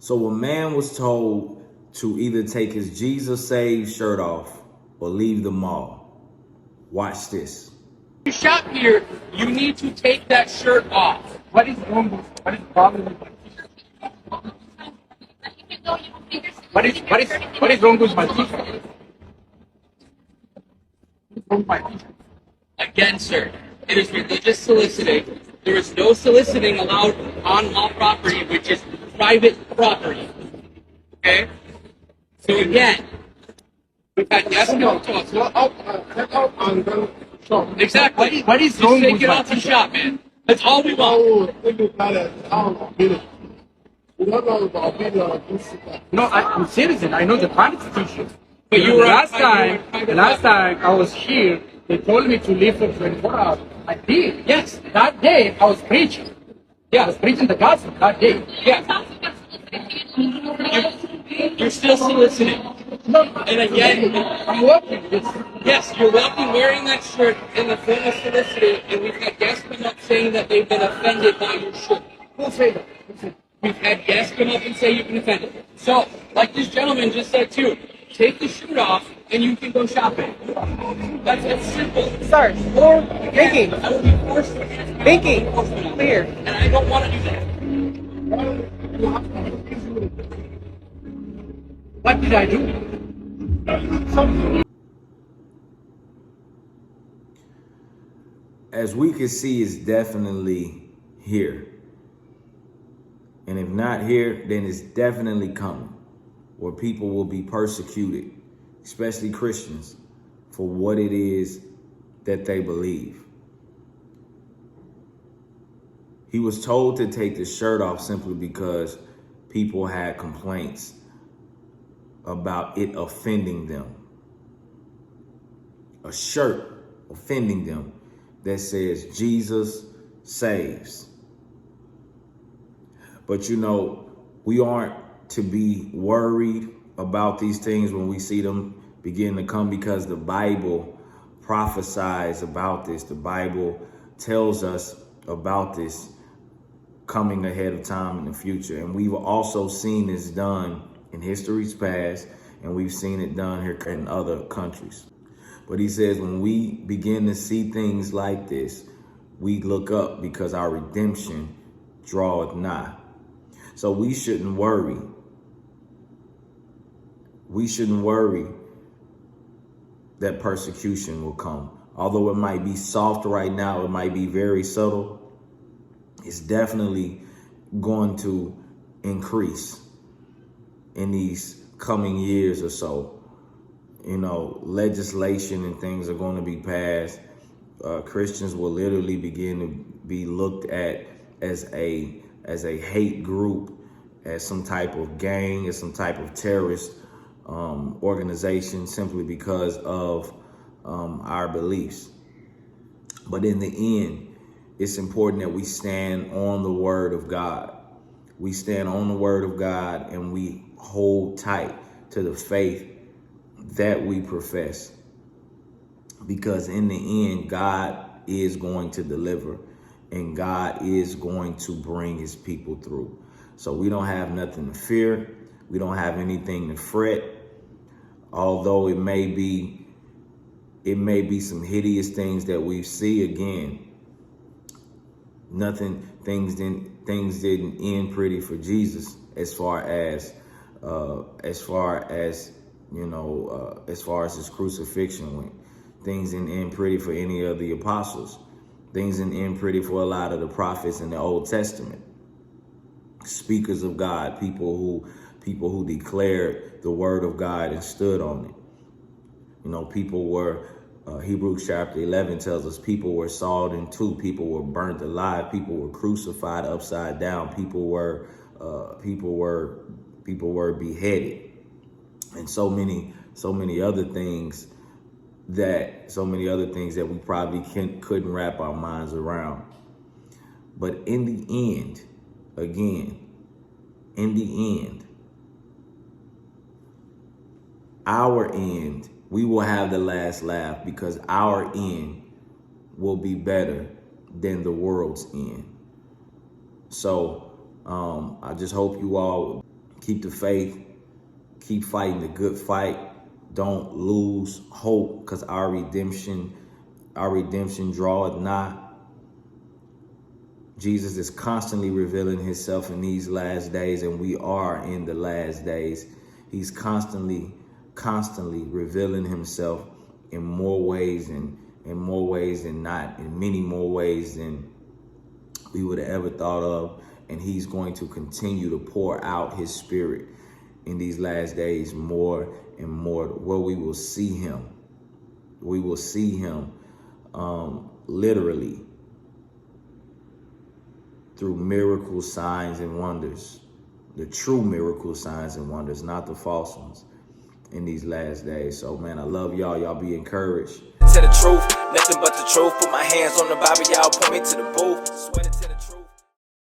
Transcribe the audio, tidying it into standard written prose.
So a man was told to either take his Jesus Saved shirt off or leave the mall. Watch this. You shop here, you need to take that shirt off. What is wrong with what is the problem with my t-shirt? What is wrong with my t-shirt? Again, sir, it is religious soliciting. There is no soliciting allowed on law property, which is private property. Okay? So again, we've had yes and no talks. Exactly. What is wrong with it off the shop, man? That's all we want. No, I'm citizen. I know the Constitution. But you were last time I was here, they told me to leave for 24 hours. I did. Yes. That day I was preaching. Yeah, I was preaching the gospel that day. Yeah. You're still soliciting. No, and again, I'm walking. Yes, you're walking wearing that shirt in the form of soliciting, and we've had guests come up saying that they've been offended by your shirt. Who'll say that? We've had guests come up and say you've been offended. So, like this gentleman just said too, take the shirt off and you can go shopping. That's simple. Sir, Or thinking. I will be forced to Thinking. Clear. and I don't want to do that. What did I do? As we can see, it's definitely here. And if not here, then it's definitely coming, where people will be persecuted, especially Christians, for what it is that they believe. He was told to take the shirt off simply because people had complaints about it offending them. A shirt offending them that says Jesus saves. But you know, we aren't to be worried about these things when we see them begin to come, because the Bible prophesies about this. The Bible tells us about this coming ahead of time in the future. And we've also seen this done in history's past, and we've seen it done here in other countries. But he says when we begin to see things like this, we look up because our redemption draweth nigh. So we shouldn't worry. We shouldn't worry that persecution will come. Although it might be soft right now, it might be very subtle, it's definitely going to increase in these coming years or so. You know, legislation and things are going to be passed. Christians will literally begin to be looked at as a hate group, as some type of gang, as some type of terrorist organization, simply because of our beliefs. But in the end, it's important that we stand on the word of God. We stand on the word of God and we hold tight to the faith that we profess. Because in the end, God is going to deliver and God is going to bring his people through. So we don't have nothing to fear. We don't have anything to fret. Although it may be some hideous things that we see again. Things didn't end pretty for Jesus as far as his crucifixion went. Things didn't end pretty for any of the apostles. Things didn't end pretty for a lot of the prophets in the Old Testament. Speakers of God, people who declared the word of God and stood on it. You know, people were, Hebrews chapter 11 tells us, people were sawed in two, people were burnt alive, people were crucified upside down, people were beheaded, and so many other things that we probably couldn't wrap our minds around. But in the end, our end, we will have the last laugh, because our end will be better than the world's end. So I just hope you all Keep the faith. Keep fighting the good fight. Don't lose hope, because our redemption draweth nigh. Jesus is constantly revealing himself in these last days, and we are in the last days. He's constantly revealing himself in more ways than not, in many more ways than we would have ever thought of. And he's going to continue to pour out his spirit in these last days more and more, where we will see him. We will see him literally through miracles, signs, and wonders. The true miracles, signs, and wonders, not the false ones, in these last days. So, man, I love y'all. Y'all be encouraged. To the truth, nothing but the truth. Put my hands on the Bible, y'all point me to the booth. Swear it to the